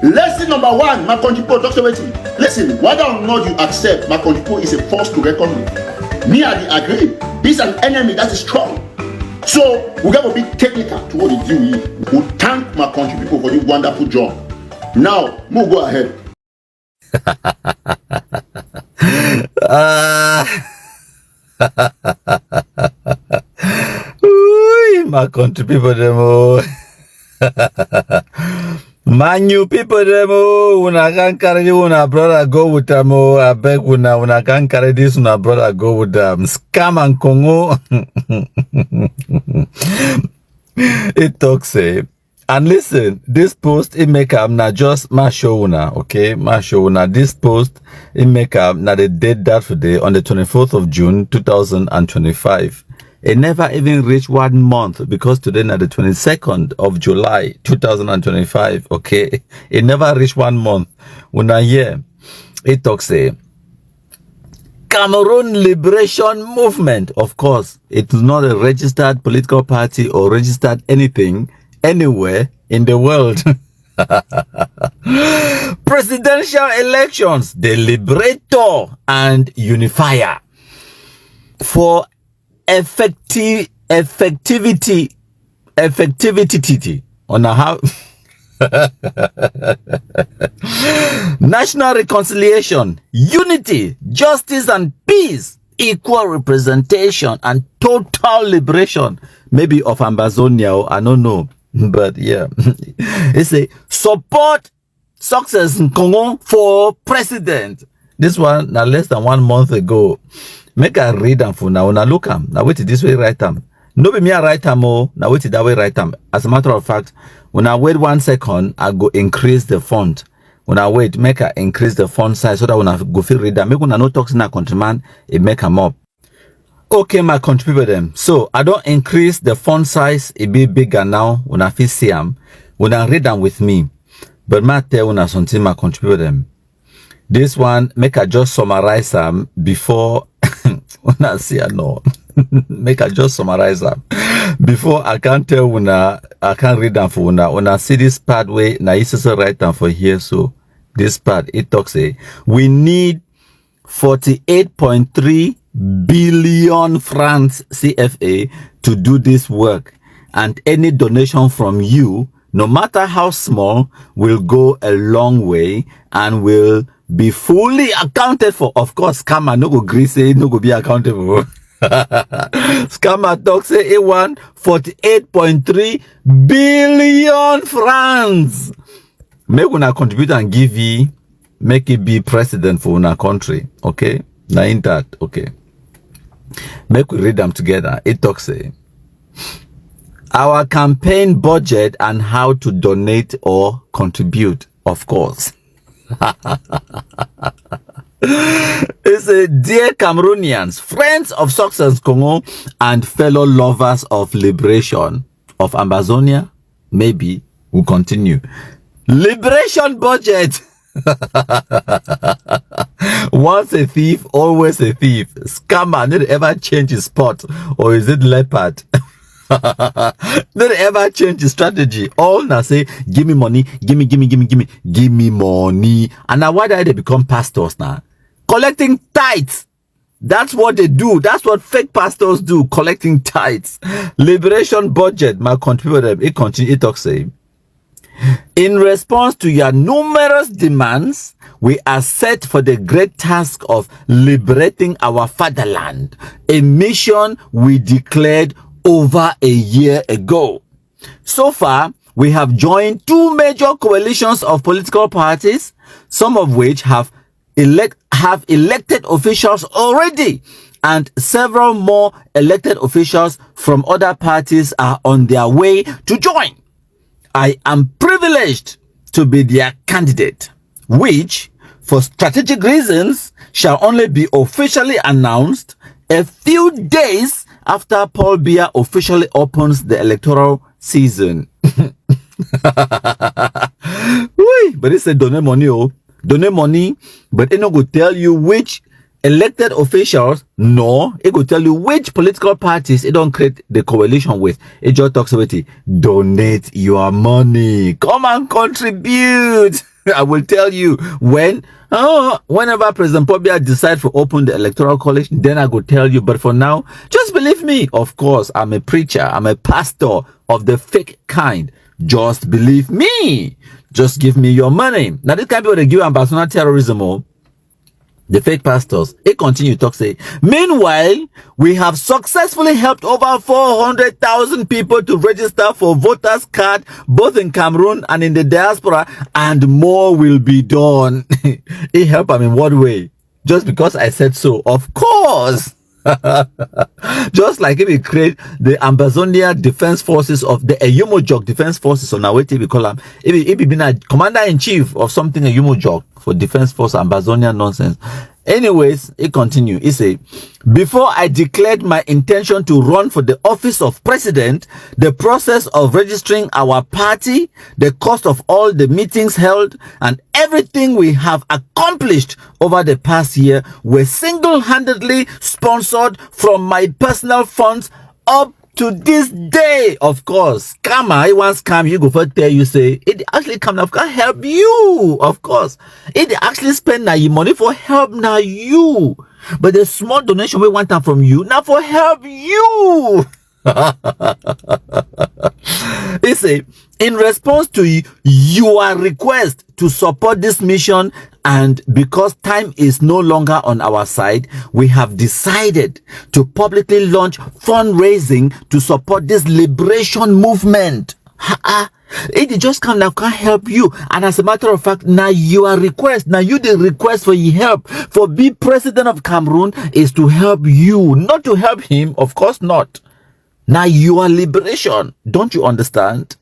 Lesson number one, my country people, Dr. Waiting. Listen, whether or not you accept my country people is a force to reckon with. Me, I agree. He's an enemy that is strong. So we got to be technical to what they do. We thank my country people for this wonderful job. Now, we'll go ahead. My country people, demo. My new people, demo. Una can carry una brother go with them. I beg una can carry this una brother go with them. Scam and Nkongho. It talks say. And listen, this post it make up na just my show una, okay? My show una. This post it make up na the date that today on the 24th of June 2025. It never even reached 1 month because today na the 22nd of July 2025, okay? It never reached 1 month. Una here, it talks say Cameroon Liberation Movement. Of course, it is not a registered political party or registered anything anywhere in the world. Presidential elections, the liberator and unifier for effectivity on a how national reconciliation, unity, justice and peace, equal representation and total liberation, maybe of Ambazonia, I don't know. But yeah, it's a support success in Nkongho for president. This one now less than 1 month ago. Make a read them for now. Now look am. Now wait this way write them. No be me I write them oh. Now wait that way write them. As a matter of fact, when I wait 1 second, I go increase the font. When I wait, make I increase the font size so that when I go feel read them. Make when I no talk in a countryman, it make them up. Okay, my country people them. So I don't increase the font size, it be bigger now when I feel see them, when I read them with me. But my tell when I something my country people them. This one make I just summarize them before when I see I know. Make I just summarize them before I can't tell when I can't read them for when I see this part way now it's also write them for here. So this part it talks say we need 48.3 billion francs CFA to do this work, and any donation from you, no matter how small, will go a long way and will be fully accounted for. Of course, scammer no go agree say no go be accountable. Scammer talk say it want 48.3 billion francs. Make una contribute and give ye, make it be president for una country, okay? Now in that, okay. Make we read them together. It talks say our campaign budget and how to donate or contribute, of course. It's a dear Cameroonians, friends of success Nkongho and fellow lovers of liberation of Ambazonia, maybe we'll continue. Liberation budget. Once a thief, always a thief. Scammer never ever change his spot, or is it leopard? Never ever change his strategy. All now say, give me money, give me money. And now why did they become pastors now? Collecting tithes. That's what they do. That's what fake pastors do, collecting tithes. Liberation budget, my country, it continue, it talks say. In response to your numerous demands, we are set for the great task of liberating our fatherland, a mission we declared over a year ago. So far, we have joined 2 major coalitions of political parties, some of which have elected officials already, and several more elected officials from other parties are on their way to join. I am privileged to be their candidate, which, for strategic reasons, shall only be officially announced a few days after Paul Biya officially opens the electoral season. But it said donate money, but it not go tell you which elected officials, no, it will tell you which political parties it don't create the coalition with. It just talks about it. Donate your money. Come and contribute. I will tell you whenever President Pobia decides to open the electoral college, then I will tell you. But for now, just believe me. Of course, I'm a preacher. I'm a pastor of the fake kind. Just believe me. Just give me your money. Now, this can't be what they give Ambazonia terrorism. The fake pastors, it continue to talk, say, meanwhile, we have successfully helped over 400,000 people to register for voters card, both in Cameroon and in the diaspora, and more will be done. It helped them in what way? Just because I said so? Of course. Just like if we create the Ambazonia Defense Forces of the Eyumojok Defense Forces on our TV column, if he been a commander-in-chief of something Eyumojok for Defense Force Ambazonia nonsense. Anyways, it continue. It say, before I declared my intention to run for the office of president, the process of registering our party, the cost of all the meetings held, and everything we have accomplished over the past year were single-handedly sponsored from my personal funds up to this day. Of course, scammer, it wants scam you go for tell you say it actually come now can help you. Of course, it actually spend now your money for help now you, but the small donation we want them from you now for help you. They say, in response to your request to support this mission, and because time is no longer on our side, we have decided to publicly launch fundraising to support this liberation movement. It just come now can't help you. And as a matter of fact, now your request, now you the request for your help for be president of Cameroon is to help you, not to help him. Of course not. Now your liberation. Don't you understand?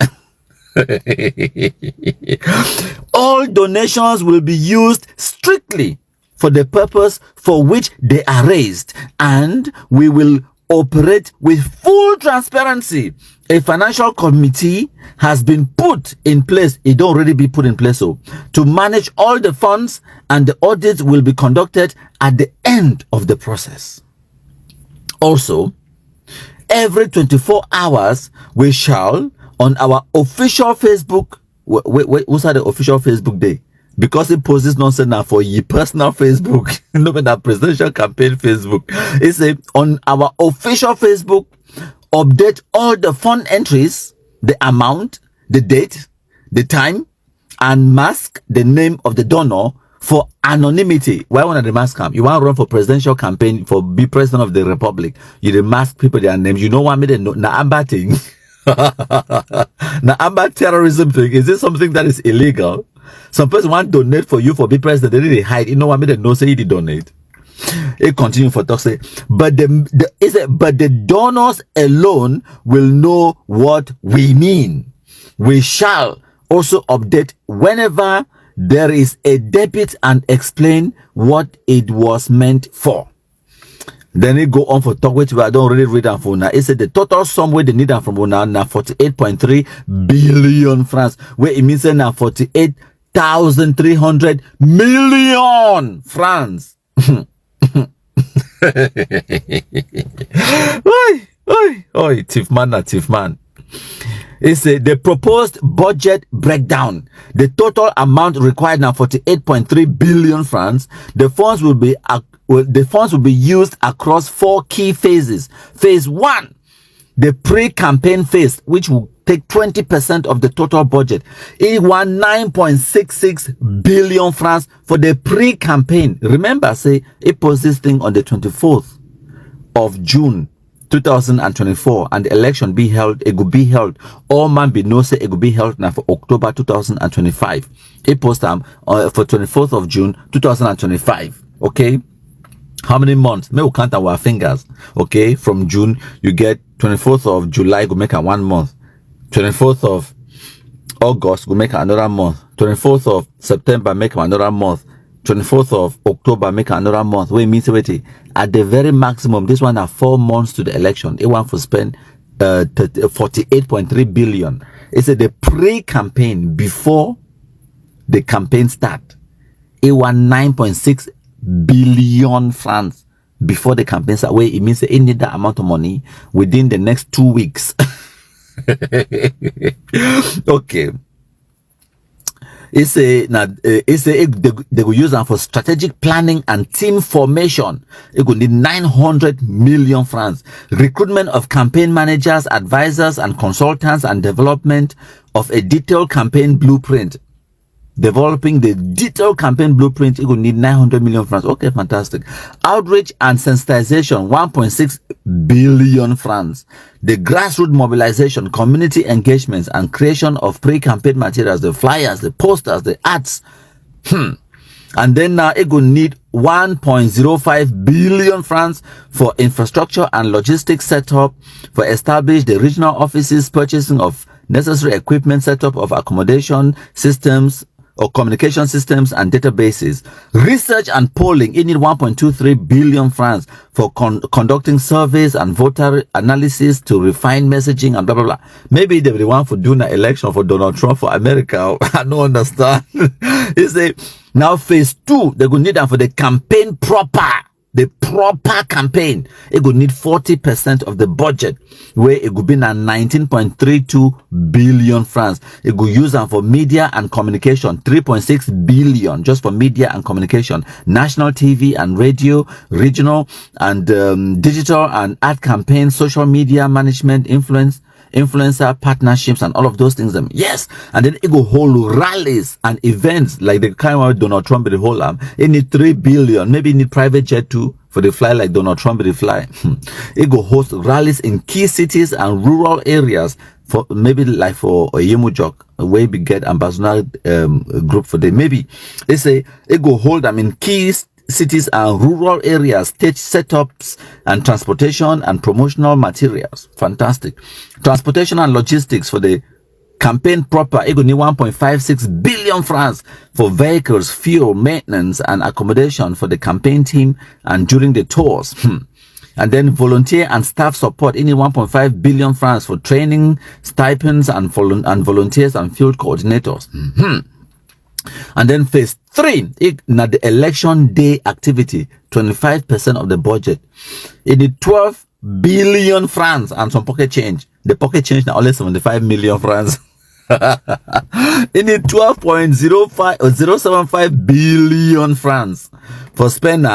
All donations will be used strictly for the purpose for which they are raised, and we will operate with full transparency. A financial committee has been put in place. It already be put in place to manage all the funds, and the audit will be conducted at the end of the process. Also, every 24 hours we shall, on our official Facebook, what's the official Facebook day? Because it posts this nonsense now for your personal Facebook, no matter presidential campaign Facebook. It's on our official Facebook, update all the fund entries, the amount, the date, the time, and mask the name of the donor for anonymity. Why want to mask them? You want to run for presidential campaign for be president of the republic? You mask people their names. You know what I mean? Na Amber thing. Now, Amber terrorism thing, is this something that is illegal? Some person want to donate for you for be president, they hide. You know what I mean? They no say they donate. It continue for talk say, but the donors alone will know what we mean. We shall also update whenever there is a debit and explain what it was meant for. Then it go on for talk which I don't really read them for now. It said the total sum where they need them from now 48.3 billion francs, where it means now 48,300 million francs. Oi, thief man. It's the proposed budget breakdown. The total amount required now 48.3 billion francs. The funds will be used across 4 key phases. Phase 1, the pre-campaign phase, which will take 20% of the total budget. It won 9.66 billion francs for the pre-campaign. Remember, say it posted this thing on the 24th of June 2024, and the election be held. It could be held. All man be no say it could be held now for October 2025. It posted for 24th of June 2025. Okay. How many months? May we count our fingers. Okay, from June you get 24th of July, go make a 1 month. 24th of August, go make another month. 24th of September, make another month. 24th of October, make another month. Wait, means wait. At the very maximum, this one are 4 months to the election. It want to spend 48.3 billion. It's the pre-campaign before the campaign start. It want 9.6 billion francs before the campaign start. Where it means they need that amount of money within the next 2 weeks. Okay. They will use them for strategic planning and team formation. It will need 900 million francs. Recruitment of campaign managers, advisors, and consultants, and development of a detailed campaign blueprint. Developing the detailed campaign blueprint, it will need 900 million francs. Okay, fantastic. Outreach and sensitization, 1.6 billion francs. The grassroots mobilization, community engagements, and creation of pre-campaign materials, the flyers, the posters, the ads. And then now it will need 1.05 billion francs for infrastructure and logistics setup, for establish the regional offices, purchasing of necessary equipment, setup of accommodation systems, or communication systems and databases. Research and polling, it need 1.23 billion francs for conducting surveys and voter analysis to refine messaging and blah blah blah. Maybe they will want for doing an election for Donald Trump for America. I don't understand. It's a now phase 2. They will need them for the campaign proper. The proper campaign, it would need 40% of the budget, where it would be na 19.32 billion francs. It would use them for media and communication, 3.6 billion just for media and communication, national TV and radio, regional and digital and ad campaigns, social media management, influencer partnerships, and all of those things. Yes, and then it go hold rallies and events like the kind of Donald Trump will hold them. It need 3 billion. Maybe it need private jet too for the fly like Donald Trump will fly. It go host rallies in key cities and rural areas, for maybe like for Yemujok, where we get Ambazonia group for them. Maybe it go hold them in key cities and rural areas, stage setups and transportation and promotional materials. Fantastic. Transportation and logistics for the campaign proper, it will need 1.56 billion francs for vehicles, fuel, maintenance, and accommodation for the campaign team and during the tours. And then volunteer and staff support, it need 1.5 billion francs for training, stipends, and volunteers and field coordinators. And then phase 3, the election day activity, 25% of the budget. It need 12 billion francs and some pocket change. The pocket change now only 75 million francs. It need 12.075 billion francs for spend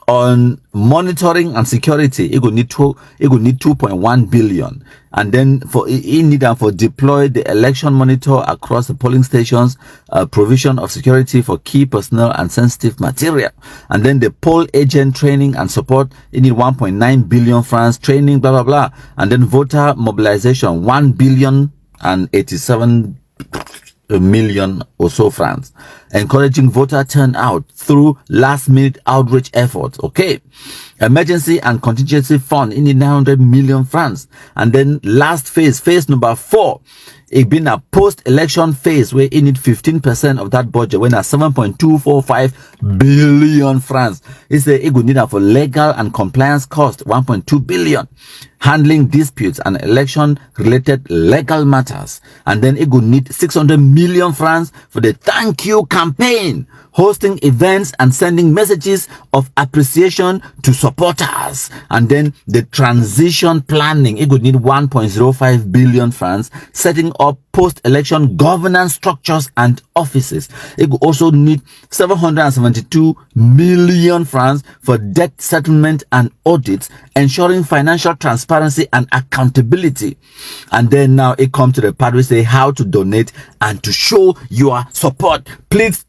on monitoring and security. It would need 2.1 billion. And then for deploy the election monitor across the polling stations, provision of security for key personnel and sensitive material. And then the poll agent training and support, it need 1.9 billion francs, training, blah blah blah. And then voter mobilization, 1 billion and 87 million or so francs, encouraging voter turnout through last minute outreach efforts. Okay, emergency and contingency fund in the 900 million francs. And then last phase number 4, it been a post-election phase where it need 15% of that budget, when at 7.245 billion francs. It would need for legal and compliance cost, 1.2 billion, handling disputes and election related legal matters. And then it would need 600 million francs for the thank you campaign, hosting events and sending messages of appreciation to supporters. And then the transition planning, it would need 1.05 billion francs, setting up post-election governance structures and offices. It would also need 772 million francs for debt settlement and audits, ensuring financial transparency and accountability. And then now it comes to the part where say how to donate and to show your support. Please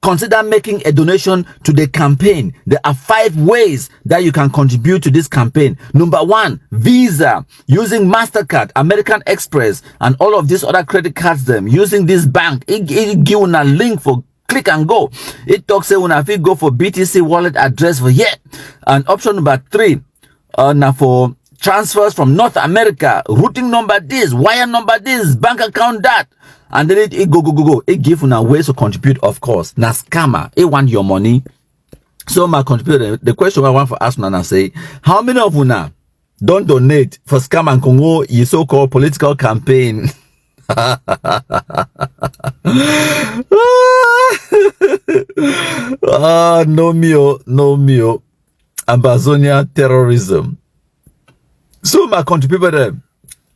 consider making a donation to the campaign. There are 5 ways that you can contribute to this campaign. Number 1, Visa, using MasterCard, American Express, and all of these other credit cards. Them using this bank, it give you a link for click and go. It talks say when I go for BTC wallet address for here. And option number 3, now for transfers from North America, routing number this, wire number this, bank account that. And then it go. It give una ways to contribute, of course. Now scammer, it want your money. So my contributor, the question I want for ask now say, how many of una don't donate for scam and Nkongho, your so-called political campaign? No mio. Ambazonia terrorism. So my country people there.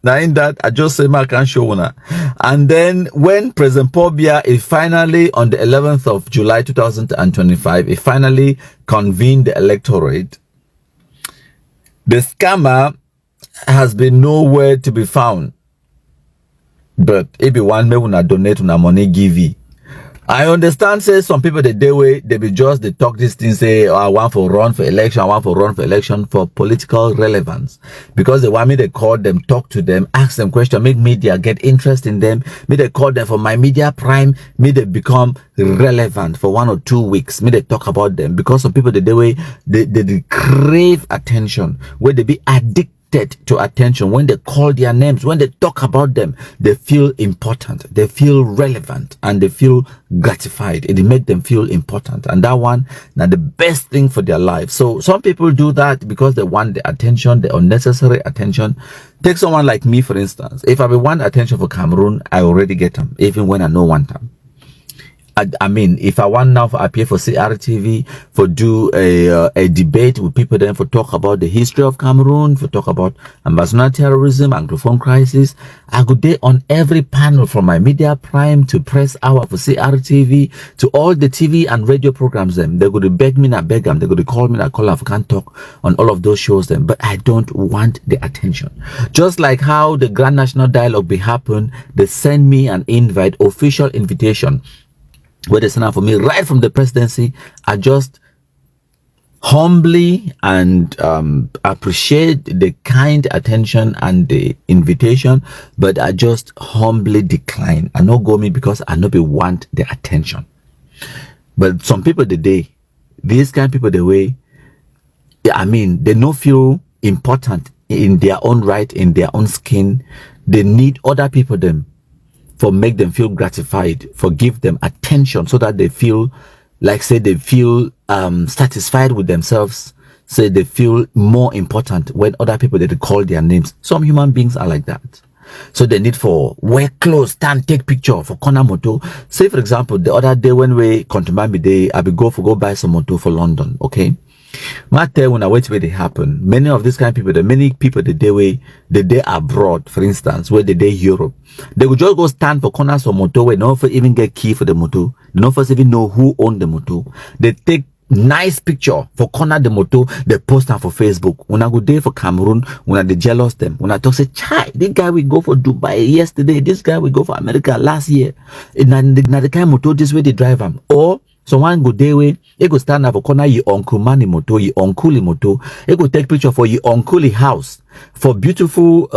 Now in that, I just say my can show una. And then when President Paul Biya is finally on the 11th of July 2025, he finally convened the electorate. The scammer has been nowhere to be found. But if you want me to donate una money, give you. I understand, say some people the day way they be just they talk this thing, say, oh, I want for run for election, I want for run for election for political relevance. Because they want me to call them, talk to them, ask them questions, make media get interest in them, me they call them for my media prime, me they become relevant for 1 or 2 weeks, me they talk about them. Because some people the day way they crave attention, where they be addicted to attention. When they call their names, when they talk about them, they feel important, they feel relevant, and they feel gratified. It make them feel important, and that one now the best thing for their life. So some people do that because they want the attention, the unnecessary attention. Take someone like me, for instance. If I want attention for Cameroon, I already get them, even when I know one time. I mean, if I want now to appear for CRTV, for do a debate with people, then for talk about the history of Cameroon, for talk about Ambazonia terrorism, Anglophone crisis, I go there on every panel from my media prime to press hour for CRTV to all the TV and radio programs. Them they go to beg me, I beg them. They go to call me, I call them. I can't talk on all of those shows. Them, but I don't want the attention. Just like how the Grand National Dialogue be happen, they send me an invite, official invitation, where they send out for me right from the presidency. I just humbly and appreciate the kind attention and the invitation, but I just humbly decline. I no go me because I no be want the attention. But some people today, these kind of people the way, I mean, they no feel important in their own right, in their own skin. They need other people them for make them feel gratified, for give them attention so that they feel like, say, they feel satisfied with themselves, say they feel more important when other people they call their names. Some human beings are like that. So they need for wear clothes, stand, take picture for corner moto. Say for example, the other day when we contribute me day, I be go buy some moto for London, okay? Matter when I wait where they happen. Many of these kind of people, the many people the day abroad, for instance, where they day Europe, they would just go stand for corners of motor where no first even get key for the motor, they no first even know who own the motor. They take nice picture for corner the motor, they post them for Facebook. When I go there for Cameroon, when they jealous them, when I talk say, chai, this guy we go for Dubai yesterday, this guy we go for America last year. Now the kind of motor this way they drive them. Or someone go there way, he go stand up for corner your uncle money moto, your uncle moto. He go take picture for your uncle house, for beautiful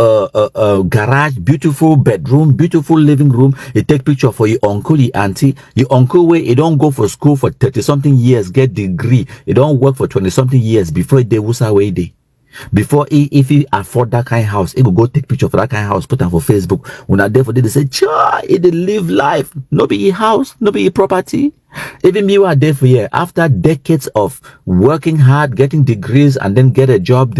garage, beautiful bedroom, beautiful living room. He take picture for your uncle, your auntie, your uncle way. He don't go for school for 30-something years, get degree. He don't work for 20-something years before they was away day. Before if he afford that kind of house, he will go take picture for that kind of house, put them for Facebook. When I there for they say, "Cha, he dey live life. No be your house, no be your property." Even me were there for year after decades of working hard, getting degrees, and then get a job.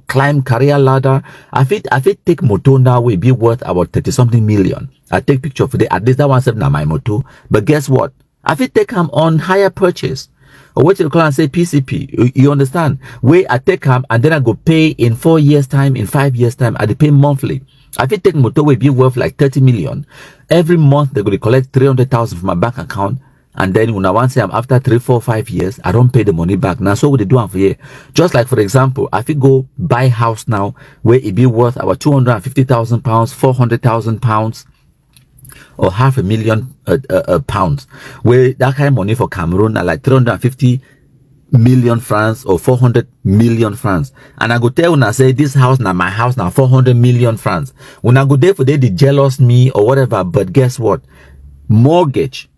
Climb career ladder. I fit take motor now will be worth about 30-something million. I take picture for the at least that one said now my motor. But guess what? I fit take them on higher purchase. Or what you call and say PCP, you understand? Where I take them and then I go pay in 4 years time, in 5 years time, I pay monthly. I fit take motorway be worth like 30 million. Every month they're going to collect 300,000 from my bank account. And then when I want to say I'm after 3, 4, 5 years, I don't pay the money back. Now, so what they do for here? Just like, for example, I fit go buy house now where it be worth about 250,000 pounds, 400,000 pounds, or £500,000 pounds, where that kind of money for Cameroon are like 350 million francs or 400 million francs. And I go tell when I say this house now my house now 400 million francs. When I go there for they jealous me or whatever, but guess what? Mortgage.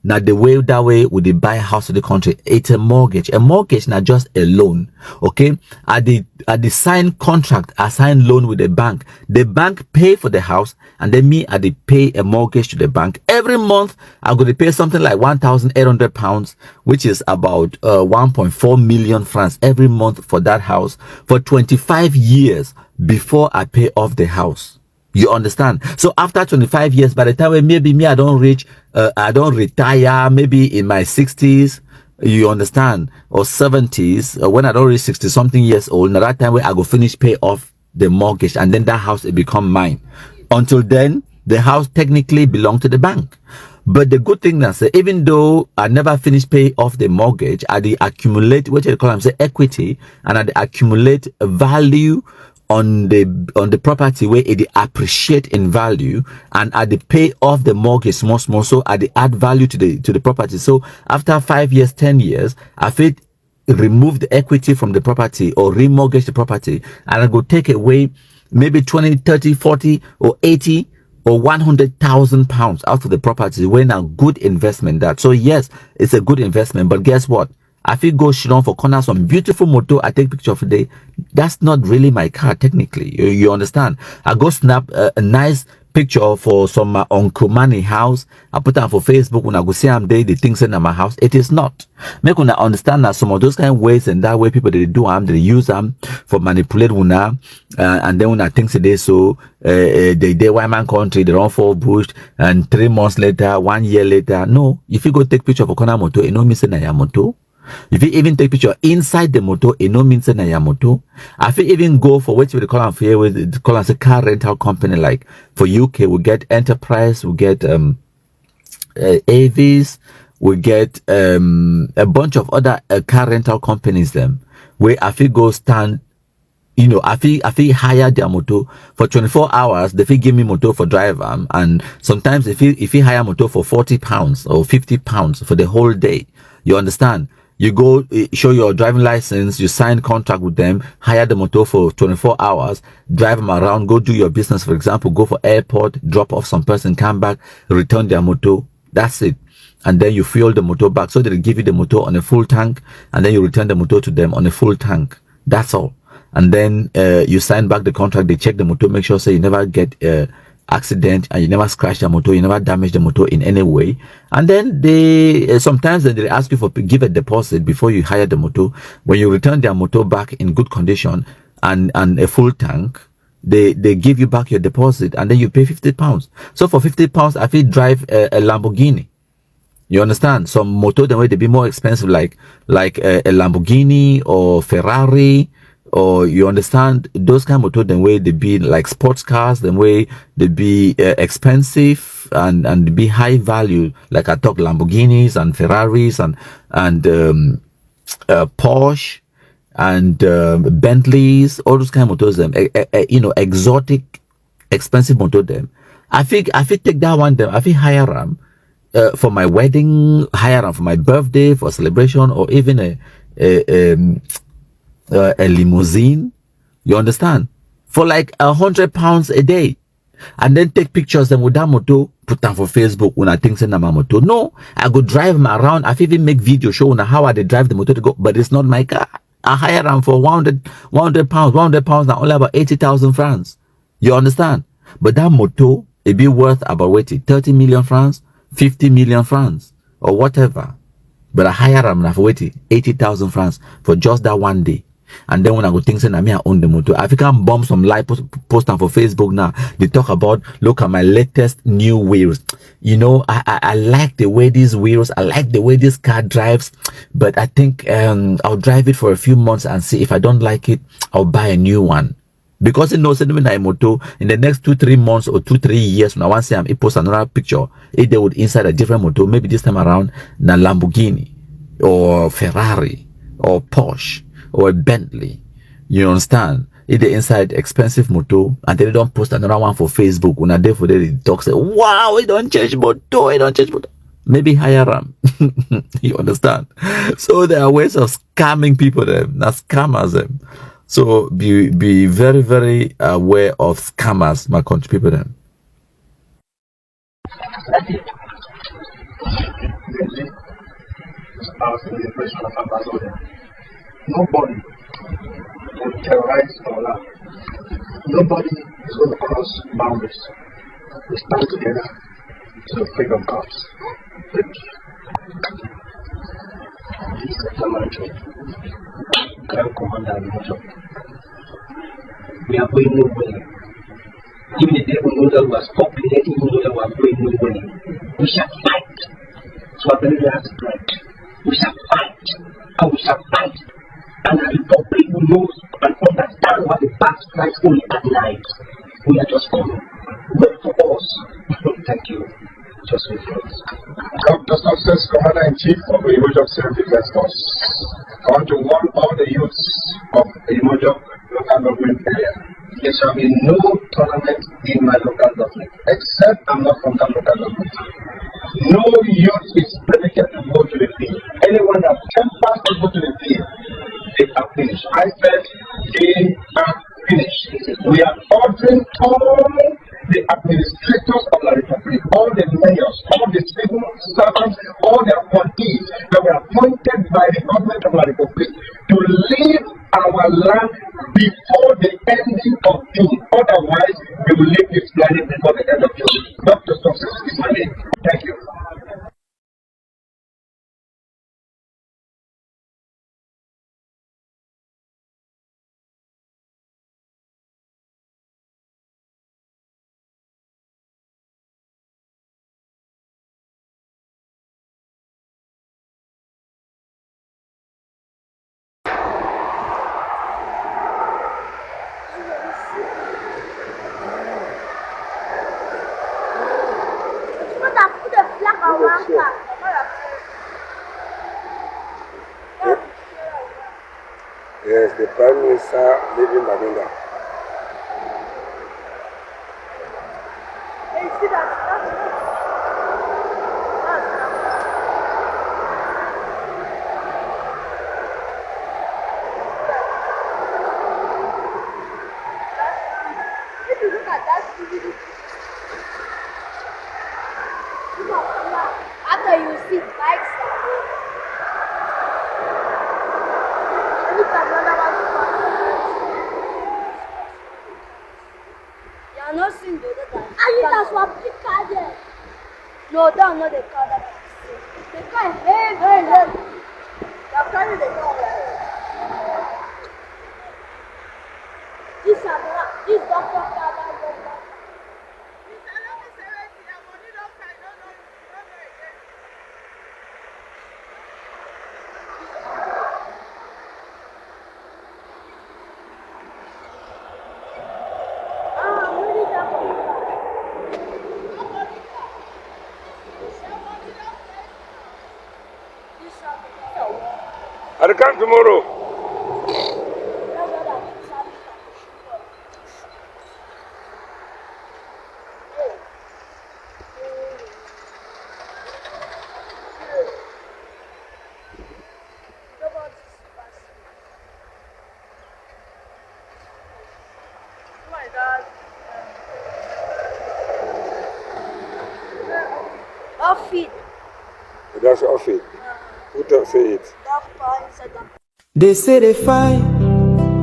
Now the way that way would they buy a house in the country, it's a mortgage. A mortgage not just a loan. Okay. At the signed contract, I sign loan with the bank pay for the house, and then me I pay a mortgage to the bank. Every month I'm going to pay something like £1,800, which is about 1.4 million francs every month for that house for 25 years before I pay off the house. You understand? So after 25 years, by the time maybe me I don't retire, maybe in my 60s, You understand? Or 70s, when I'd already 60 something years old, now that time where I go finish pay off the mortgage, and then that house it become mine. Until then, the house technically belonged to the bank. But the good thing is, even though I never finished pay off the mortgage, I did accumulate what you call them, say equity, and I accumulate value on the property where it appreciate in value, and I pay off the mortgage small, so I add value to the property. So after 5 years, 10 years, I feel remove the equity from the property or remortgage the property, and I go take away maybe 20, 30, 40 or 80 or 100,000 pounds out of the property when a good investment that. So yes, it's a good investment, but guess what? I feel go shit on for corner some beautiful motor I take picture of today. That's not really my car technically. You understand? I go snap a nice picture for some Uncle Manny house. I put that for Facebook when I go see I'm there, the things in my house. It is not. Make una understand that some of those kind of ways and that way people they do they use them for manipulate una and then when I think today so they white man country they run for bush and 3 months later, 1 year later. No, if you go take picture for corner motor, it no mean say na your motor. If you even take picture inside the motor, it no means na your motor. If you even go for what we call them here with call us a car rental company, like for UK we get Enterprise, we get Avis, we get a bunch of other car rental companies them where if you go stand, you know, if you hire their motor for 24 hours, they feel give me motor for driver, and sometimes if you hire motor for 40 pounds or 50 pounds for the whole day, you understand? You go show your driving license, you sign contract with them, hire the motor for 24 hours, drive them around, go do your business. For example, go for airport, drop off some person, come back, return their motor. That's it. And then you fuel the motor back. So they give you the motor on a full tank, and then you return the motor to them on a full tank. That's all. And then you sign back the contract, they check the motor, make sure so you never get accident and you never scratch the motor, you never damage the motor in any way. And then they sometimes they ask you for give a deposit before you hire the motor. When you return their motor back in good condition and a full tank, they give you back your deposit, and then you pay 50 pounds. So for 50 pounds, I feel drive a Lamborghini. You understand? Some motor the way they be more expensive, like a Lamborghini or Ferrari, or you understand those kind of motor the way they be like sports cars, the way they be expensive and they be high value, like I talk Lamborghinis and Ferraris and Porsche and Bentleys, all those kind of motors them, you know, exotic expensive motor them. I think take that one them, I think hire them for my wedding, hire them for my birthday, for celebration, or even a limousine, you understand, for like £100 a day, and then take pictures them with that motor, put them for Facebook when I think send them my motor. No, I go drive them around. I even make video showing how I drive the motor to go, but it's not my car. I hire them for 100 pounds now, only about 80,000 francs. You understand? But that motor it be worth about 30 million francs, 50 million francs, or whatever. But I hire them now for 80,000 francs for just that one day. And then when I go think saying I own the motor, I can bomb some live post on for Facebook now. They talk about look at my latest new wheels. You know, I like the way these wheels, I like the way this car drives, but I think I'll drive it for a few months and see if I don't like it, I'll buy a new one. Because it knows when I motor in the next 2-3 months or 2-3 years, when I want to say it post another picture, if they would inside a different motor, maybe this time around na Lamborghini or Ferrari or Porsche or a Bentley. You understand? If they inside expensive motor and they don't post another one for Facebook, when a day for the talk say, wow, it don't change motor, it don't change motor. Maybe hire them. You understand? So there are ways of scamming people them, not scammers them. So be very, very aware of scammers, my country people them. Nobody will terrorize our land. Nobody is going to cross boundaries. We stand together to the freedom cause. This is the military. Grand Commander Major. We are going nowhere. Even the devil knows that we are populating, knows that we are going nowhere. We shall fight. So I believe we have to fight. We shall fight, and we shall fight. And the Republic knows and understand what the past strikes only at night. We are just coming. Wait for us. Thank you. Just wait for us. Dr. Success, Commander-in-Chief of the Imojok Self-Defense Force. I want to warn all the youths of the Imojok local government area. There shall be no tournament in my local government, except I'm not from that local government. No youth is permitted to go to the field. Anyone that tempers to go to the field, they are finished. I said they are finished. We are ordering all the administrators of the Republic, all the mayors, all the civil servants, all the appointees that were appointed by the government of the Republic to leave our land before the ending of June. Otherwise, we will leave this planet before the end of June. Dr. Success is my name. Thank you. Yes, the Prime Minister leaving Nkunda. If you look at that DVD, after you see bikes are there. Look at another one. You are not seeing the other guy. Are you just one big car there? No, that's not the car that I see. The car is very, very heavy. You are carrying the car there. This doctor car that goes back. I'll come tomorrow. Off it. That's off it. Who don't say it? They say they fight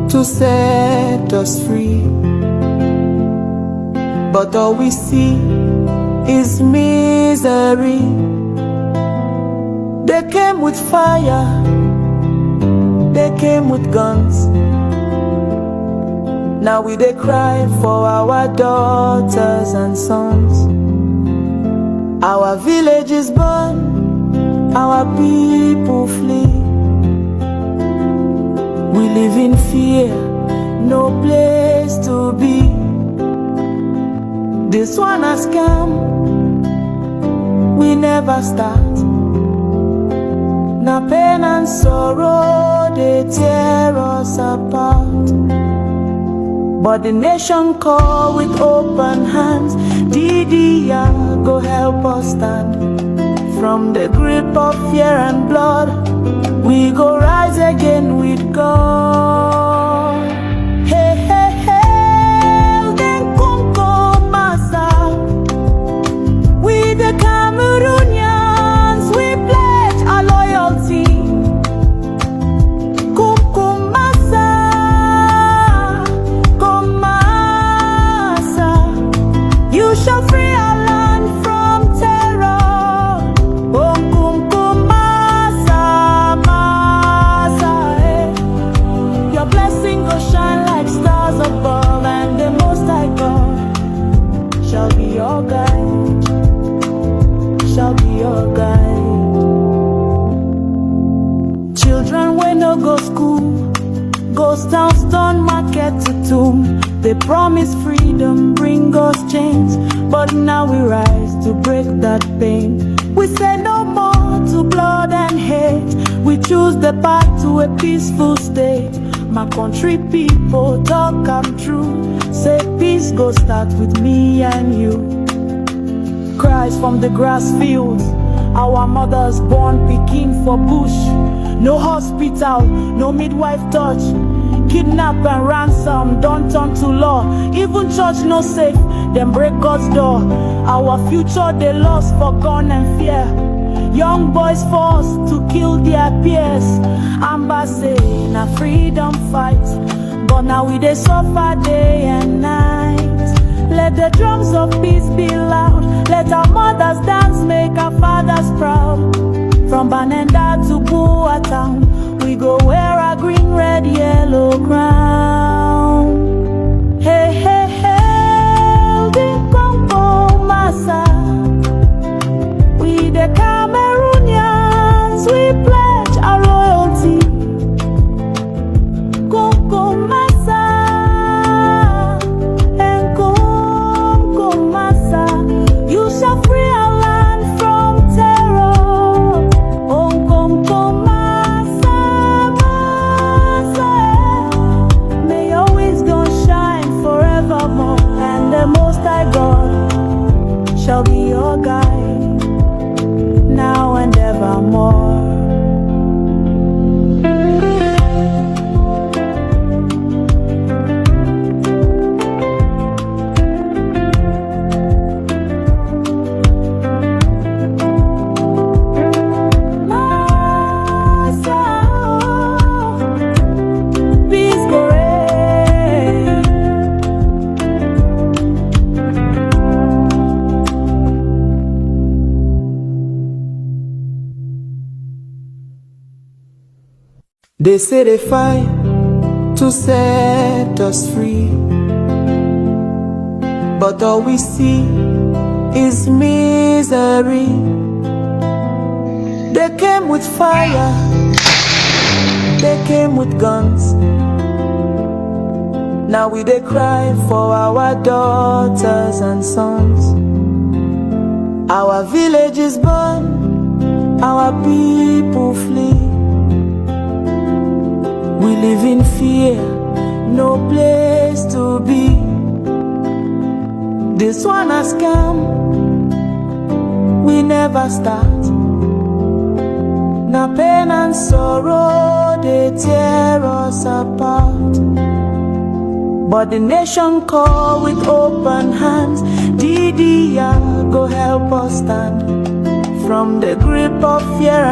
to set us free, but all we see is misery. They came with fire, they came with guns. Now we they cry for our daughters and sons. Our village is burned, our people flee. We live in fear, no place to be. This one has come, we never start. Now pain and sorrow, they tear us apart. But the nation call with open hands. DDR, go help us stand. From the grip of fear and blood, we go rise again with God. Hey, hey, hey, Nkongho massa. We the Cameroonians, we pledge our loyalty. You shall free our land from terror. Oh, Nkongho massa, massa, eh. Your no go school, ghost town, stone market to tomb. They promise freedom, bring us change, but now we rise to break that pain. We say no more to blood and hate. We choose the path to a peaceful state. My country people talk I'm true. Say peace go start with me and you. Cries from the grass fields, our mothers born picking for bush. No hospital, no midwife touch. Kidnap and ransom, don't turn to law. Even church no safe, them break God's door. Our future they lost for gun and fear. Young boys forced to kill their peers. Ambazonia, freedom fight, but now we they suffer day and night. Let the drums of peace be loud. Let our mothers dance, make our fathers proud. From Banenda to Bua town, we go wear a green, red, yellow crown. Hey, hey, hey, the Nkongho massa. We the Cameroonians, we pledge our loyalty. Nkongho massa, Nkongho massa. You shall free our land from terror. Nkongho massa, massa. May your wisdom shine forevermore, and the Most High God shall be your guide now and evermore. Peace go reign. They say they fight to set us free, but all we see is misery. They came with fire, they came with guns. Now we they cry for our daughters and sons. Our villages burn, our people flee. We live in fear, no place to be. This one has come, we never start. Now pain and sorrow, they tear us apart. But the nation call with open hands. DDR go help us stand from the grip of fear.